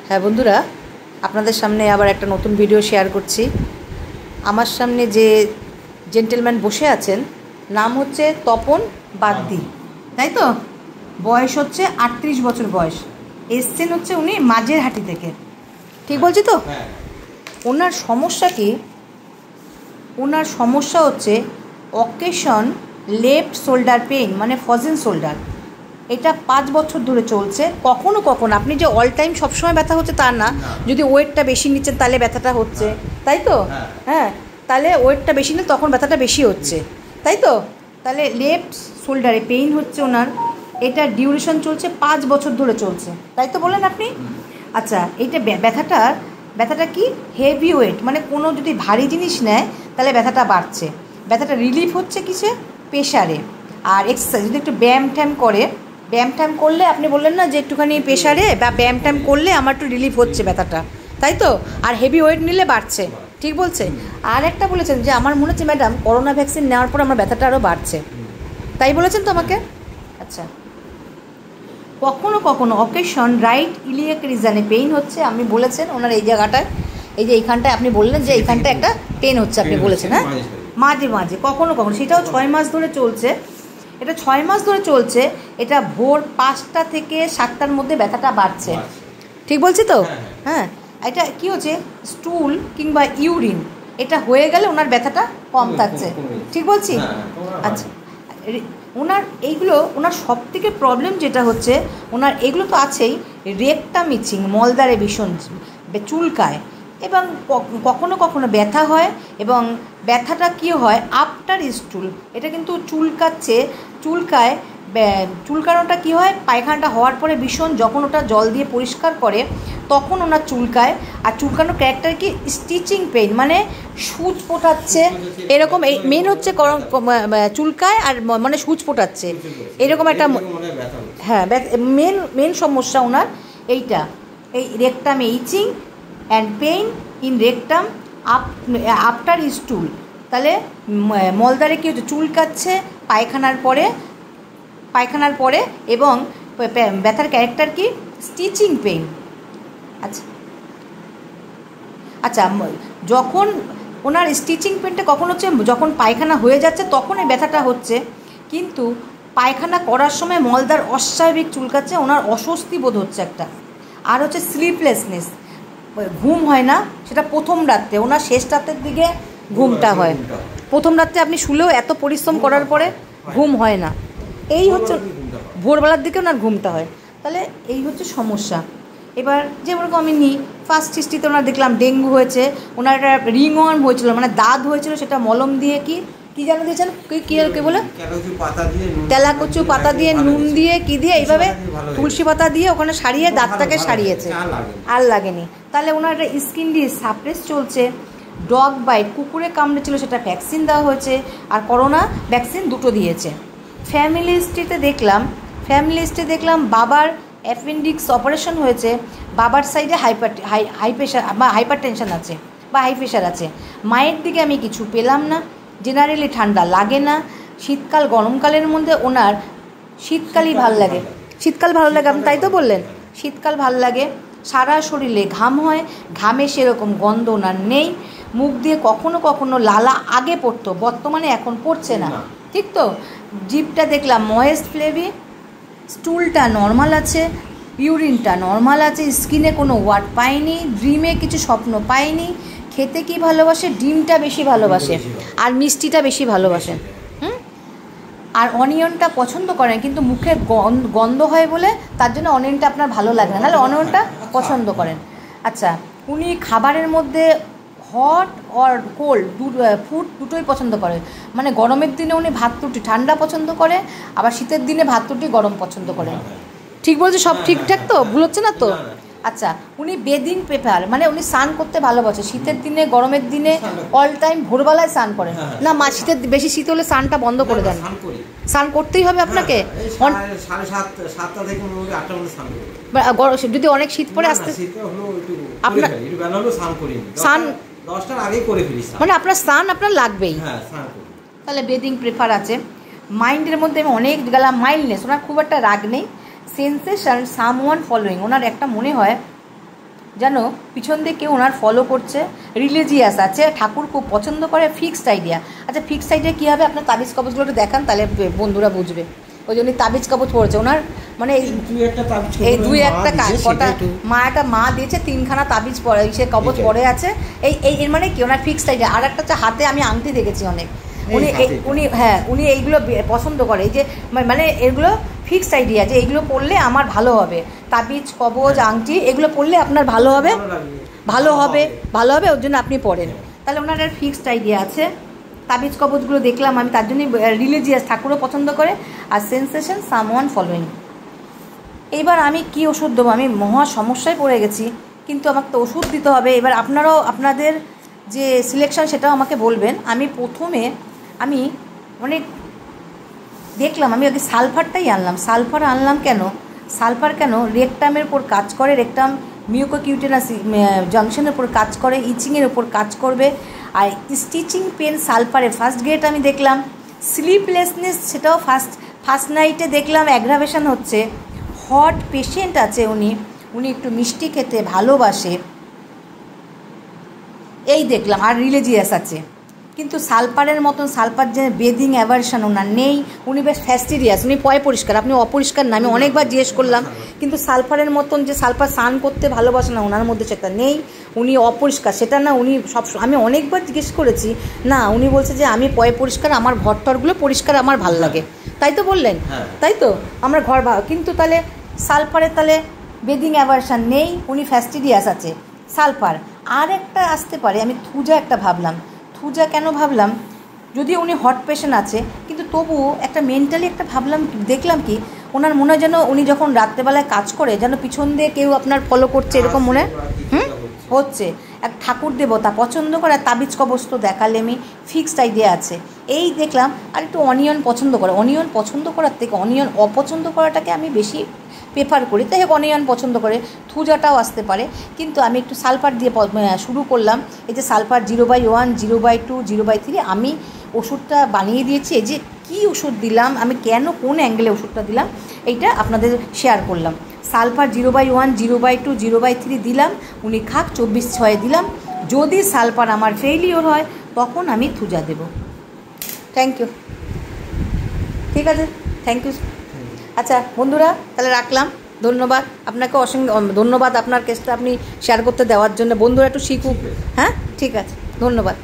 হ্যাঁ বন্ধুরা, আপনাদের সামনে আবার একটা নতুন ভিডিও শেয়ার করছি। আমার সামনে যে জেন্টেলম্যান বসে আছেন নাম হচ্ছে তপন বাগদি, তাই তো? বয়স হচ্ছে ৩৮ বছর বয়স। এসছেন হচ্ছে উনি মাঝেরহাটি থেকে, ঠিক বলছি তো? ওনার সমস্যা কি? ওনার সমস্যা হচ্ছে অকেশন লেফট শোল্ডার পেইন, মানে ফ্রোজেন শোল্ডার। এটা 5 বছর ধরে চলছে। কখনো কখনো আপনি যে অল টাইম সবসময় ব্যথা হচ্ছে তা না, যদি ওয়েটটা বেশি নিচ্ছেন তাহলে ব্যথাটা হচ্ছে, তাই তো? হ্যাঁ, তাহলে ওয়েটটা বেশি নিলে তখন ব্যথাটা বেশি হচ্ছে, তাই তো? তাহলে লেফট শোল্ডারে পেইন হচ্ছে ওনার। এটা ডিউরেশন চলছে 5 বছর ধরে চলছে, তাই তো বললেন আপনি? আচ্ছা, এইটা ব্যথাটা কি? হেভি ওয়েট, মানে কোনো যদি ভারী জিনিস নেয় তাহলে ব্যথাটা বাড়ছে। ব্যথাটা রিলিফ হচ্ছে কিসে? প্রেশারে। আর এক্সারসাইজ যদি একটু ব্যায়াম করলে, আপনি বললেন না যে একটুখানি প্রেশারে বা ব্যায়াম করলে আমার একটু রিলিফ হচ্ছে ব্যথাটা, তাই তো? আর হেভি ওয়েট নিলে বাড়ছে, ঠিক বলছে। আর একটা বলেছেন যে আমার মনে হচ্ছে ম্যাডাম করোনা ভ্যাকসিন নেওয়ার পর আমার ব্যথাটা আরও বাড়ছে, তাই বলেছেন তো আমাকে? আচ্ছা, কখনো কখনো অকেশন রাইট ইলিয়াক রিজনে পেইন হচ্ছে, আপনি বলেছেন ওনার এই জায়গাটায়, এই যে এইখানটায় আপনি বললেন যে এইখানটায় একটা পেন হচ্ছে, আপনি বলেছেন। হ্যাঁ, মাঝে মাঝে কখনো কখনো, সেটাও 6 মাস ধরে চলছে। এটা 6 মাস ধরে চলছে। এটা ভোর 5টা থেকে 7টার মধ্যে ব্যথাটা বাড়ছে, ঠিক বলছি তো? হ্যাঁ, এটা কি হচ্ছে, স্টুল কিংবা ইউরিন এটা হয়ে গেলে ওনার ব্যথাটা কম থাকছে, ঠিক বলছি? আচ্ছা, ওনার সব থেকে প্রবলেম যেটা হচ্ছে, ওনার এগুলো তো আছেই, রেকটাম ইচিং, মলদ্বারে ভীষণ চুলকায়, এবং কখনো কখনো ব্যথা হয়, এবং ব্যথাটা কী হয় আফটার স্টুল, এটা কিন্তু চুলকায়। চুলকানোটা কী হয়, পায়খানাটা হওয়ার পরে ভীষণ, যখন ওটা জল দিয়ে পরিষ্কার করে তখন ওনার চুলকায়। আর চুলকানোর ক্যারেক্টার কি? স্টিচিং পেইন, মানে সুচ ফোটাচ্ছে এরকম। এই মেন হচ্ছে চুলকায় আর মানে সুচ ফোটাচ্ছে এরকম একটা। হ্যাঁ, মেন সমস্যা ওনার এইটা, এই rectum itching and pain in rectum after stool. তাহলে মলদ্বারে কী হচ্ছে, চুলকাচ্ছে পায়খানার পরে এবং ব্যথার ক্যারেক্টার কি? Stitching pain. আচ্ছা, যখন ওনার স্টিচিং পেনটা কখন হচ্ছে, যখন পায়খানা হয়ে যাচ্ছে তখন এই ব্যথাটা হচ্ছে, কিন্তু পায়খানা করার সময় মলদ্বার অস্বাভাবিক চুলকাচ্ছে, ওনার অস্বস্তি বোধ হচ্ছে একটা। আর হচ্ছে স্লিপলেসনেস, ঘুম হয় না, সেটা প্রথম রাত্রে, ওনার শেষ রাতের দিকে ঘুমটা হয়। প্রথম রাত্রে আপনি শুলেও এত পরিশ্রম করার পরে ঘুম হয় না, এই হচ্ছে ভোরবেলার দিকে ওনার ঘুমটা হয়। তাহলে এই হচ্ছে সমস্যা। এবার যেমন আমি ফার্স্ট হিস্ট্রিতে ওনার দেখলাম ডেঙ্গু হয়েছে, ওনার একটা রিংওয়ার্ম হয়েছিল, মানে দাঁত হয়েছিল, সেটা মলম দিয়ে কি যেন দিয়েছেন, কি বলে, তেলাকুচু পাতা দিয়ে, নুন দিয়ে, কি দিয়ে, এইভাবে তুলসী পাতা দিয়ে ওখানে সারিয়ে দাঁতটাকে সারিয়েছে, আর লাগেনি। তাহলে ওনার একটা স্কিন দিয়ে সাপ্রেস চলছে। ডগ বাইট, কুকুরে কামড়েছিল, সেটা ভ্যাকসিন দেওয়া হয়েছে, আর করোনা ভ্যাকসিন দুটো দিয়েছে। ফ্যামিলি হিস্ট্রি দেখলাম বাবার অ্যাপেন্ডিক্স অপারেশন হয়েছে, বাবার সাইডে হাইপার টেনশন আছে বা হাই প্রেশার আছে। মায়ের দিকে আমি কিছু পেলাম না, জেনারেলি ঠান্ডা লাগে না। শীতকাল গরমকালের মধ্যে ওনার শীতকালই ভালো লাগে, আপনি তাই তো বললেন? শীতকাল ভাল লাগে। সারা শরীরে ঘাম হয়, ঘামে সেরকম গন্ধ ওনার নেই। মুখ দিয়ে কখনো কখনো লালা আগে পড়তো, বর্তমানে এখন পড়ছে না, ঠিক তো? জিভটা দেখলাম ময়েস্ট ফ্লেভি, স্টুলটা নর্মাল আছে, ইউরিনটা নর্মাল আছে, স্কিনে কোনো ওয়ার্ড পাইনি, ড্রিমে কিছু স্বপ্ন পাইনি। খেতে কি ভালোবাসে? ডিমটা বেশি ভালোবাসে আর মিষ্টিটা বেশি ভালোবাসে। আর অনিয়নটা পছন্দ করেন, কিন্তু মুখে গন্ধ হয় বলে তার জন্য অনিয়নটা আপনার ভালো লাগে না, নাহলে অনিয়নটা পছন্দ করেন। আচ্ছা, উনি খাবারের মধ্যে হট আর কোল্ড ফুড দুটোই পছন্দ করে, মানে গরমের দিনে উনি ভাত রুটি ঠান্ডা পছন্দ করে, আবার শীতের দিনে ভাত রুটি গরম পছন্দ করে, ঠিক বলছে? সব ঠিকঠাক তো? ভুল হচ্ছে না তো? আচ্ছা, উনি বেদিং পেপার, মানে উনি স্নান করতে ভালোবাসে, শীতের দিনে গরমের দিনে অল টাইম ভোরবেলায় স্নান করেন না, শীতের বেশি শীত হলে স্নানটা বন্ধ করে দেন। স্নান করতেই হবে আপনাকে, যদি অনেক শীত পড়ে আসতে আপনার স্নান, মানে আপনার স্নান আপনার লাগবেই, তাহলে বেদিং প্রেফার আছে। মাইন্ডের মধ্যে আমি অনেক গেলাম, মাইল্ডনেস, ওনার খুব একটা রাগ নেই। সেন্সেশন সামওয়ান ফলোয়িং, ওনার একটা মনে হয় যেন পিছন দিয়ে কেউ ওনার ফলো করছে, রিলিজিয়াস আছে, ঠাকুর খুব পছন্দ করে, ফিক্সড আইডিয়া। আচ্ছা ফিক্সড আইডিয়া কী হবে, আপনার তাবিজ কবজগুলো একটু দেখান, তাহলে বন্ধুরা বুঝবে। ওই জন্যই তাবিজ কবজ পড়েছে ওনার, মানে এই দুই একটা কটা মা দিয়েছে, 3খানা তাবিজ পরে সে কবজ পড়ে আছে। এর মানে কি ওনার ফিক্সড আইডিয়া। আর একটা হচ্ছে হাতে আমি আংটি দেখেছি অনেক, উনি এইগুলো পছন্দ করে, এই যে মানে এগুলো ফিক্সড আইডিয়া যে এইগুলো পড়লে আমার ভালো হবে, তাবিজ কবজ আংটি এগুলো পড়লে আপনার ভালো হবে, ওর জন্য আপনি পড়েন। তাহলে ওনার আর ফিক্সড আইডিয়া আছে। তাবিজ কবজগুলো দেখলাম আমি, তার জন্যই রিলিজিয়াস, ঠাকুরও পছন্দ করে, আর সেন্সেশন সামওয়ান ফলোয়িং। এইবার আমি কি ওষুধ দেবো, আমি মহা সমস্যায় পড়ে গেছি, কিন্তু আমাকে তো ওষুধ দিতে হবে। এবার আপনারাও আপনাদের যে সিলেকশন সেটাও আমাকে বলবেন। আমি প্রথমে মানে দেখলাম, আমি আগে সালফারটাই আনলাম। সালফার আনলাম কেন, রেকটামের উপর কাজ করে, রেকটাম মিউকোকিউটেনাস জাংশনের উপর কাজ করে, ইচিংয়ের উপর কাজ করবে। আর স্টিচিং পেন সালফারে ফার্স্ট গ্রেড আমি দেখলাম। স্লিপলেসনেস সেটাও ফার্স্ট নাইটে দেখলাম অ্যাগ্রাভেশন হচ্ছে। হট পেশেন্ট আছে, উনি একটু মিষ্টি খেতে ভালোবাসে, এই দেখলাম। আর রিলিজিয়াস আছে, কিন্তু সালফারের মতন সালফার যে বেদিং অ্যাভারশন ওনার নেই। উনি বেশ ফ্যাস্টিরিয়াস, উনি পয় পরিষ্কার, আপনি অপরিষ্কার না, আমি অনেকবার জিজ্ঞেস করলাম, কিন্তু সালফারের মতন যে সালফার স্নান করতে ভালোবাসে না, ওনার মধ্যে সেটা নেই। উনি অপরিষ্কার সেটা না, উনি আমি অনেকবার জিজ্ঞেস করেছি, না উনি বলছে যে আমি পয় পরিষ্কার, আমার ঘরটরগুলো পরিষ্কার আমার ভাল লাগে। তাই তো বললেন, তাই তো আমরা ঘর কিন্তু তাহলে সালফারের তাহলে বেদিং অ্যাভারশন নেই, উনি ফ্যাস্টিরিয়াস আছে সালফার। আর একটা আসতে পারে, আমি থুজা একটা ভাবলাম। থুজা কেন ভাবলাম, যদিও উনি হট পেশেন্ট আছে, কিন্তু তবুও একটা মেন্টালি একটা ভাবলাম, দেখলাম কি ওনার মনে হয় যেন উনি যখন রাত্রেবেলায় কাজ করে যেন পিছন দিয়ে কেউ আপনার ফলো করছে, এরকম মনে হচ্ছে। এক ঠাকুর দেবতা পছন্দ করে, তাবিজ কবজ তো দেখালে আমি, ফিক্সড আইডিয়া আছে, এই দেখলাম। আর একটু অনিয়ন পছন্দ করে, অনিয়ন পছন্দ করার থেকে অনিয়ন অপছন্দ করাটাকে আমি বেশি প্রেফার করি, তাই হোক অনিয়ন পছন্দ করে। থুজাটাও আসতে পারে, কিন্তু আমি একটু সালফার দিয়ে শুরু করলাম। এই যে সালফার 0/1, 0/2, 0/3 আমি ওষুধটা বানিয়ে দিয়েছি। এই যে কী ওষুধ দিলাম আমি, কেন কোন অ্যাঙ্গেলে ওষুধটা দিলাম, এইটা আপনাদের শেয়ার করলাম। সালফার 0/1, 0/2, 0/3 দিলাম, উনি খাক। 24/6 দিলাম। যদি সালফার আমার ফেইলিওর হয় তখন আমি থুজা দেব। থ্যাংক ইউ, ঠিক আছে, থ্যাংক ইউ। আচ্ছা বন্ধুরা, তাহলে রাখলাম। ধন্যবাদ আপনাকে, অসংখ্য ধন্যবাদ আপনার কেসটা আপনি শেয়ার করতে দেওয়ার জন্য। বন্ধুরা একটু শিখুক, হ্যাঁ ঠিক আছে, ধন্যবাদ।